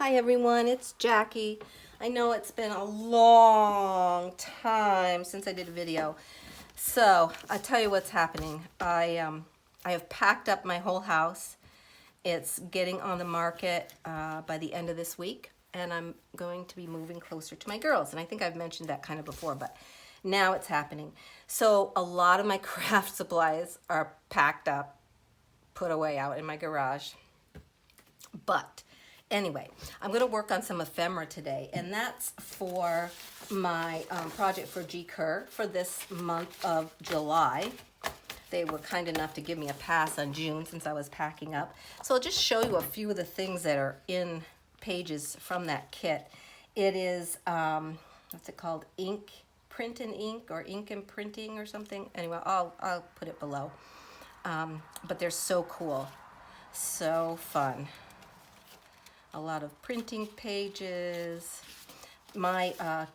Hi everyone, it's Jackie. I know it's been a long time since I did a video. So I'll tell you what's happening. I have packed up my whole house. It's getting on the market by the end of this week, and I'm going to be moving closer to my girls. And I think I've mentioned that kind of before, but now it's happening. So a lot of my craft supplies are packed up, put away out in my garage. But anyway, I'm going to work on some ephemera today, and that's for my project for Kerr for this month of July. They were kind enough to give me a pass on June since I was packing up. So I'll just show you a few of the things that are in pages from that kit. It is, what's it called? Print and ink, or ink and printing or something. Anyway, I'll put it below. But they're so cool, so fun. A lot of printing pages. My I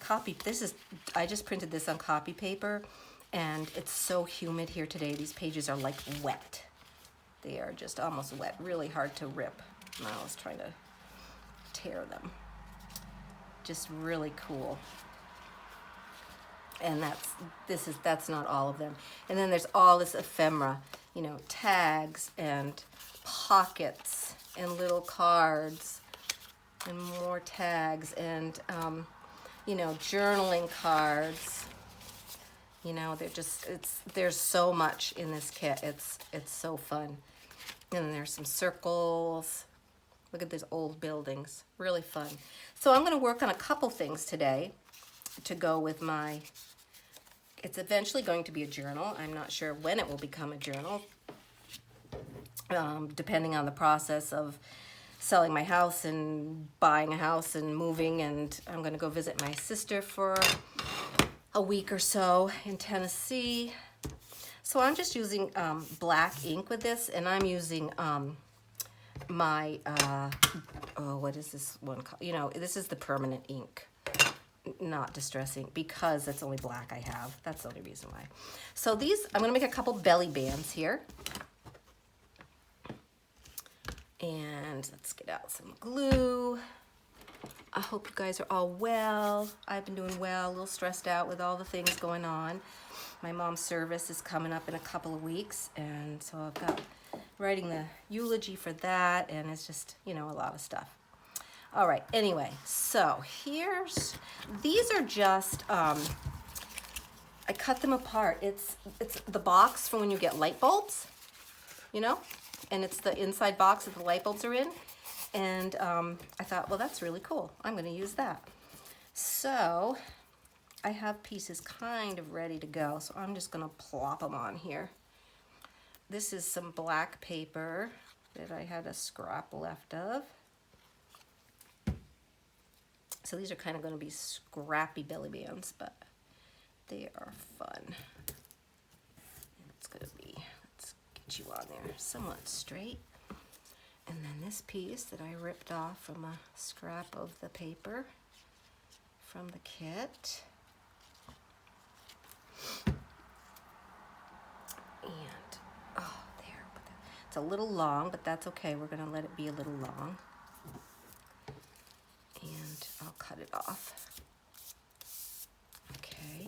just printed this on copy paper, and it's so humid here today. These pages are like wet. They are just almost wet, really hard to rip. And I was trying to tear them. Just really cool. And that's not all of them. And then there's all this ephemera, you know, tags and pockets and little cards and more tags and you know, journaling cards. You know, there's so much in this kit. It's so fun. And there's some circles. Look at these old buildings. Really fun. So I'm going to work on a couple things today to go with my, it's eventually going to be a journal. I'm not sure when it will become a journal, depending on the process of selling my house and buying a house and moving. And I'm going to go visit my sister for a week or so in Tennessee. So I'm just using black ink with this, and I'm using my, what is this one called? You know, this is the permanent ink, not distress ink, because that's only black I have. That's the only reason why. So these, I'm going to make a couple belly bands here. And let's get out some glue. I hope you guys are all well. I've been doing well, a little stressed out with all the things going on. My mom's service is coming up in a couple of weeks, and so I've got writing the eulogy for that, and it's just, you know, a lot of stuff. All right, anyway, so these are just, I cut them apart. It's the box for when you get light bulbs, you know? And it's the inside box that the light bulbs are in. And I thought, well, that's really cool. I'm going to use that. So I have pieces kind of ready to go. So I'm just going to plop them on here. This is some black paper that I had a scrap left of. So these are kind of going to be scrappy belly bands, but they are fun. It's going to be, get you on there somewhat straight. And then this piece that I ripped off from a scrap of the paper from the kit. And, oh, there. It's a little long, but that's okay. We're going to let it be a little long. And I'll cut it off. Okay.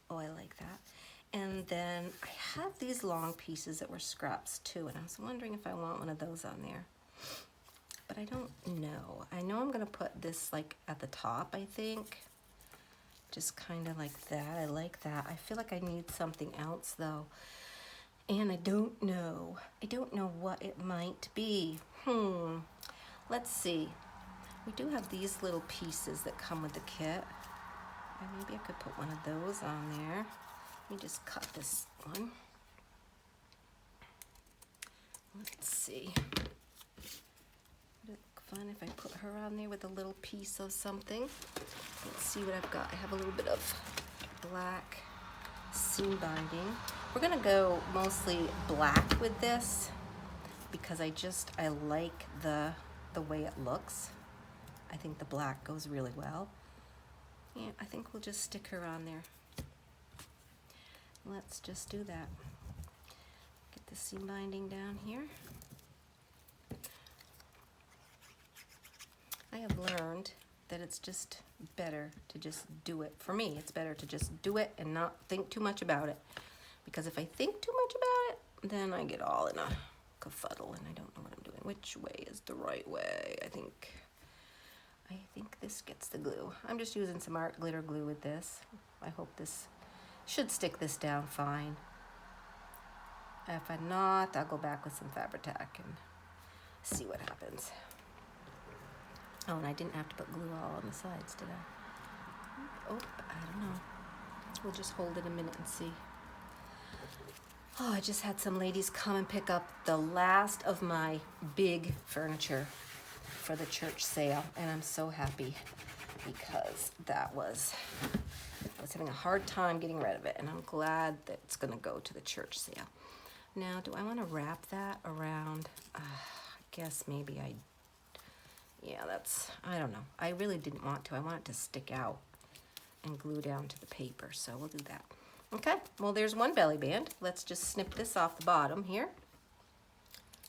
Oh, I like that. And then I have these long pieces that were scraps too, and I was wondering if I want one of those on there. But I don't know. I know I'm gonna put this like at the top, I think. Just kind of like that. I like that. I feel like I need something else though. And I don't know. I don't know what it might be. Let's see. We do have these little pieces that come with the kit. And maybe I could put one of those on there. Let me just cut this one. Let's see. Would it look fun if I put her on there with a little piece of something? Let's see what I've got. I have a little bit of black seam binding. We're gonna go mostly black with this because I like the way it looks. I think the black goes really well. Yeah, I think we'll just stick her on there. Let's just do that. Get the seam binding down here. have learned that it's just better to just do it. For me, it's better to just do it and not think too much about it. Because if I think too much about it, then I get all in a kerfuddle and I don't know what I'm doing. Which way is the right way? I think this gets the glue. I'm just using some art glitter glue with this. I hope this should stick this down fine. If I'm not, I'll go back with some Fabri-Tac and see what happens. Oh, and I didn't have to put glue all on the sides, did I? Oh, I don't know. We'll just hold it a minute and see. Oh, I just had some ladies come and pick up the last of my big furniture for the church sale, and I'm so happy because I was having a hard time getting rid of it, and I'm glad that it's gonna go to the church sale. Now, do I wanna wrap that around? I guess maybe I don't know. I really didn't want to. I want it to stick out and glue down to the paper, so we'll do that. Okay, well, there's one belly band. Let's just snip this off the bottom here.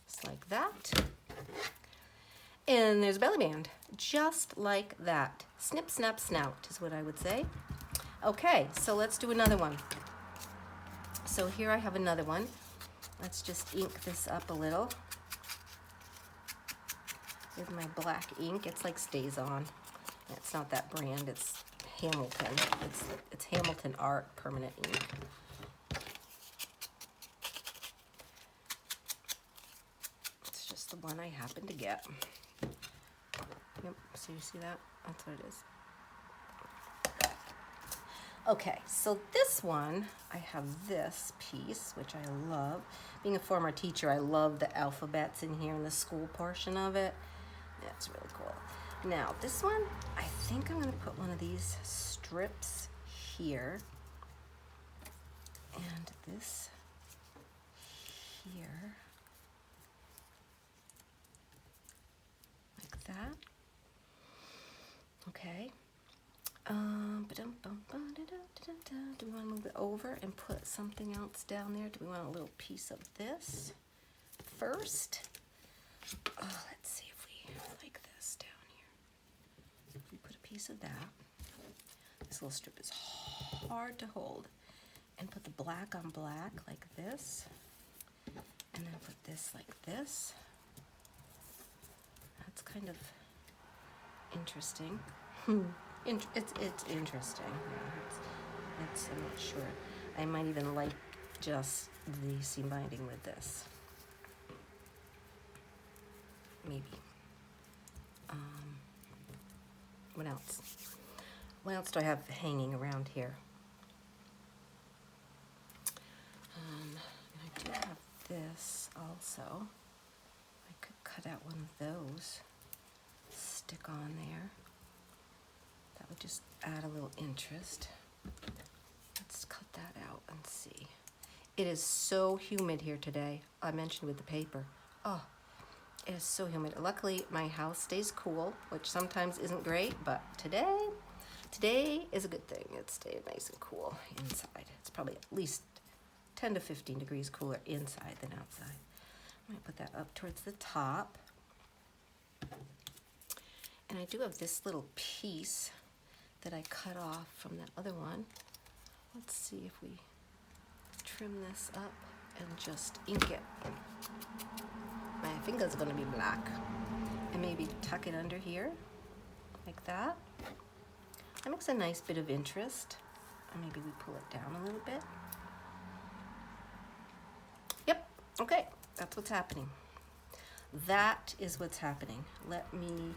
Just like that. And there's a belly band, just like that. Snip, snap, snout is what I would say. Okay, so let's do another one. So here I have another one. Let's just ink this up a little with my black ink. It's like Stays On. It's not that brand, it's Hamilton. It's Hamilton Art permanent ink. It's just the one I happen to get. Yep, so you see that? That's what it is. Okay, so this one, I have this piece, which I love. Being a former teacher, I love the alphabets in here in the school portion of it. That's really cool. Now, this one, I think I'm gonna put one of these strips here, and this here, like that. Okay. Do we want to move it over and put something else down there? Do we want a little piece of this first? Oh, let's see if we like this down here. If we put a piece of that, this little strip is hard to hold, and put the black on black like this, and then put this like this. That's kind of interesting. It's interesting. Yeah, I'm not sure. I might even like just the seam binding with this. Maybe. What else? What else do I have hanging around here? I do have this also. I could cut out one of those, stick on there. That would just add a little interest. Let's cut that out and see. It is so humid here today. I mentioned with the paper. Oh, it is so humid. Luckily, my house stays cool, which sometimes isn't great, but today is a good thing. It's staying nice and cool inside. It's probably at least 10 to 15 degrees cooler inside than outside. I'm gonna put that up towards the top. And I do have this little piece that I cut off from that other one. Let's see if we trim this up and just ink it. My finger's gonna be black. And maybe tuck it under here, like that. That makes a nice bit of interest. And maybe we pull it down a little bit. Yep, okay, that's what's happening. That is what's happening. Let me,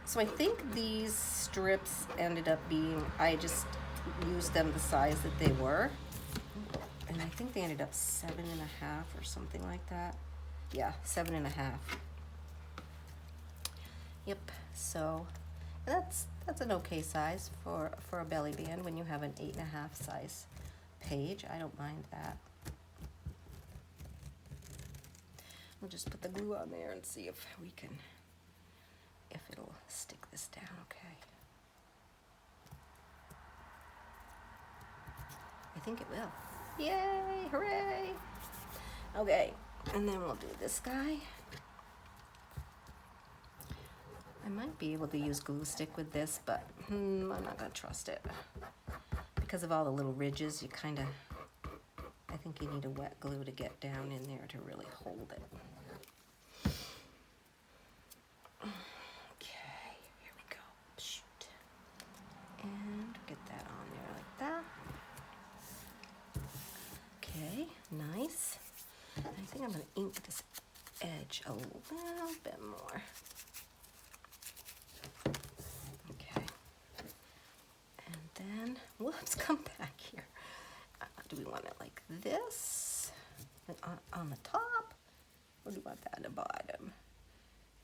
so I think these strips ended up being, I just used them the size that they were. And I think they ended up 7.5 or something like that. Yeah, 7.5. Yep, so that's an okay size for a belly band when you have an 8.5 size page. I don't mind that. We'll just put the glue on there and see if we can, if it'll stick this down okay. I think it will. Yay, hooray! Okay, and then we'll do this guy. I might be able to use glue stick with this, but I'm not gonna trust it. Because of all the little ridges, you kind of, I think you need a wet glue to get down in there to really hold it. Okay, here we go. Shoot. And get that on there like that. Okay, nice. I think I'm gonna ink this edge a little bit more. Okay. And then, whoops, come back here. Do we want it like this? And on the top? Or do we want that on the bottom?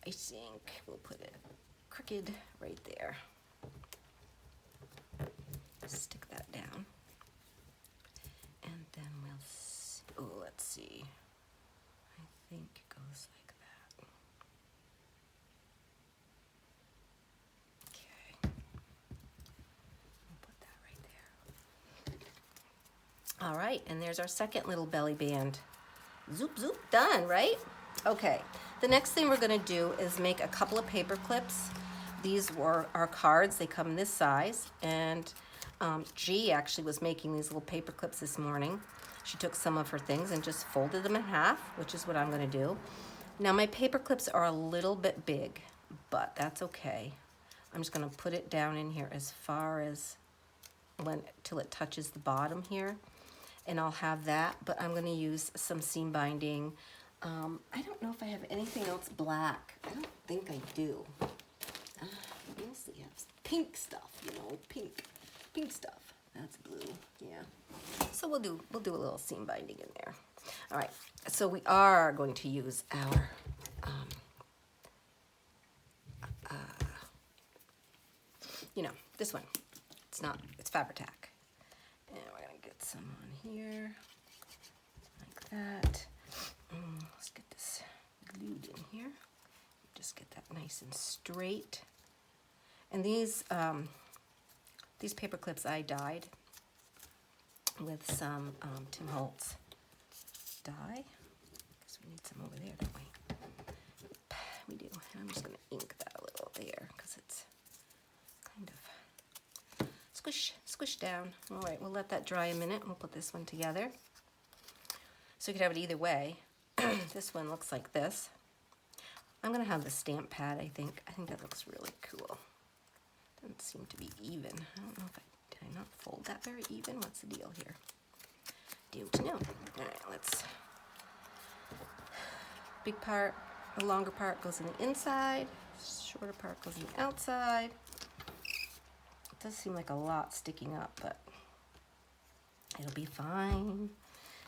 I think we'll put it crooked right there. Stick that down. And then we'll see. Oh, let's see. I think it goes like that. Okay. We'll put that right there. All right, and there's our second little belly band. Zoop, zoop, done, right? Okay, the next thing we're gonna do is make a couple of paper clips. These were our cards, they come this size, and G actually was making these little paper clips this morning. She took some of her things and just folded them in half, which is what I'm gonna do. Now my paper clips are a little bit big, but that's okay. I'm just gonna put it down in here as far as till it touches the bottom here, and I'll have that, but I'm gonna use some seam binding. I don't know if I have anything else black. I don't think I do. I mostly have pink stuff, you know, pink stuff. That's blue, yeah. So we'll do a little seam binding in there. All right, so we are going to use our you know, this one. It's Fabri-Tac. And we're gonna get some on here, like that. Let's get this glued in here. Just get that nice and straight. And these paper clips I dyed with some Tim Holtz dye. Guess we need some over there, don't we? We do. And I'm just gonna ink that a little there because it's kind of squish down. All right, we'll let that dry a minute and we'll put this one together. So you could have it either way. This one looks like this. I'm gonna have the stamp pad, I think. I think that looks really cool. Doesn't seem to be even. I don't know if did I not fold that very even? What's the deal here? Don't know. All right, let's, big part, the longer part goes on the inside, shorter part goes on the outside. It does seem like a lot sticking up, but it'll be fine.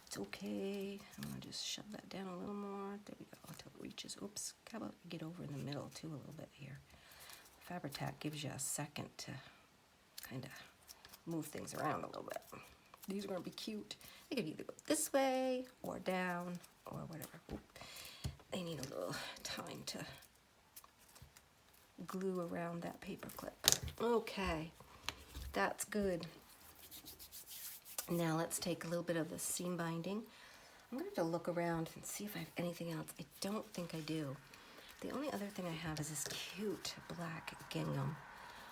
It's okay. I'm gonna just shove that down a little more. There we go, until it reaches. Oops, how about get over in the middle too a little bit here. Fabri-Tac gives you a second to kind of move things around a little bit. These are gonna be cute. They could either go this way or down or whatever. Oop. They need a little time to glue around that paper clip. Okay, that's good. Now let's take a little bit of the seam binding. I'm gonna have to look around and see if I have anything else. I don't think I do. The only other thing I have is this cute black gingham,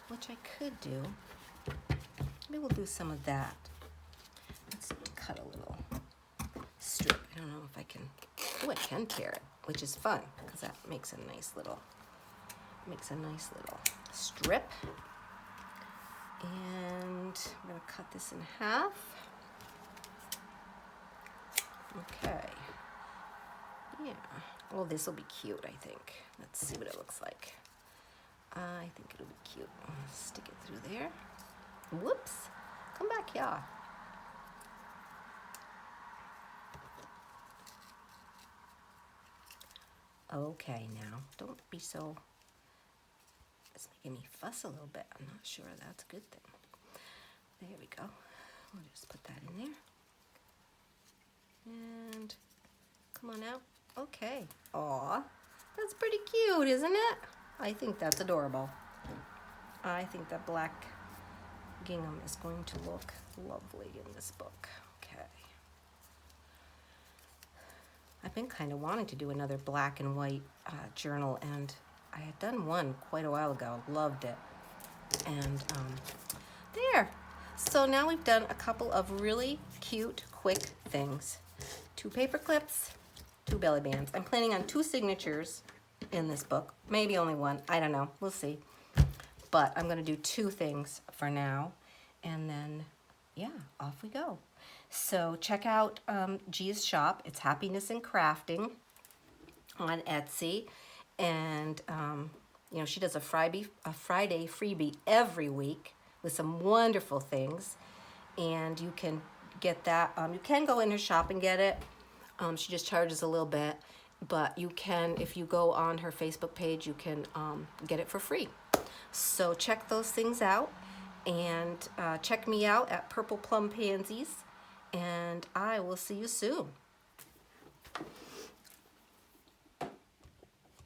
which I could do. Maybe we'll do some of that. Let's cut a little strip. I don't know if I can. Oh, I can tear it, which is fun because that makes a nice little strip. And I'm gonna cut this in half. Okay. Yeah. Well, this will be cute, I think. Let's see what it looks like. I think it'll be cute. I'm gonna stick it through there. Whoops. Come back here. Okay, now, don't be so... It's making me fuss a little bit. I'm not sure that's a good thing. There we go. We'll just put that in there. And come on out. Okay. Aw, that's pretty cute, isn't it? I think that's adorable. I think that black gingham is going to look lovely in this book. Okay. I've been kind of wanting to do another black and white journal, and I had done one quite a while ago. Loved it. And there. So now we've done a couple of really cute, quick things. 2 paper clips, 2 belly bands. I'm planning on 2 signatures in this book. Maybe only 1. I don't know. We'll see. But I'm going to do 2 things for now. And then, yeah, off we go. So check out G's shop. It's Happiness in Crafting on Etsy. And, you know, she does a Friday freebie every week with some wonderful things. And you can get that. You can go in her shop and get it. She just charges a little bit. But you can, if you go on her Facebook page, you can get it for free. So check those things out. And check me out at Purple Plum Pansies. And I will see you soon.